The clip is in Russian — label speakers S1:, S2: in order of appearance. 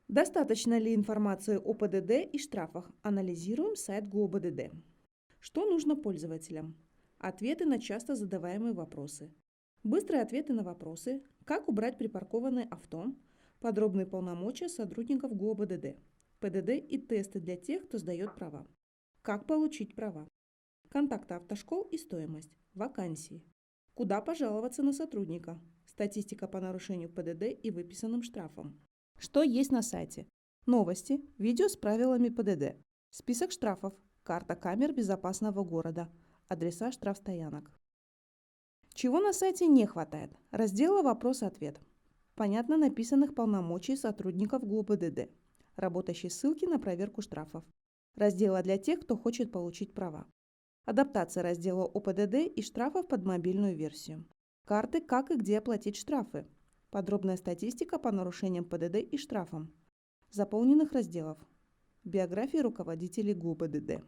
S1: Достаточно ли информации о ПДД и штрафах? Анализируем сайт ГУОБДД. Что нужно пользователям? Ответы на часто задаваемые вопросы. Быстрые ответы на вопросы. Как убрать припаркованное авто? Подробные полномочия сотрудников ГУОБДД. ПДД и тесты для тех, кто сдает права. Как получить права? Контакты автошкол и стоимость. Вакансии. Куда пожаловаться на сотрудника? Статистика по нарушению ПДД и выписанным штрафам. Что есть на сайте? Новости, видео с правилами ПДД, список штрафов, карта камер безопасного города, адреса штрафстоянок. Чего на сайте не хватает? Раздела «Вопрос-ответ». Понятно написанных полномочий сотрудников ГУОБДД. Работающие ссылки на проверку штрафов. Раздела для тех, кто хочет получить права. Адаптация раздела о ПДД и штрафов под мобильную версию. Карты, как и где оплатить штрафы. Подробная статистика по нарушениям ПДД и штрафам. Заполненных разделов. Биографии руководителей ГУБДД.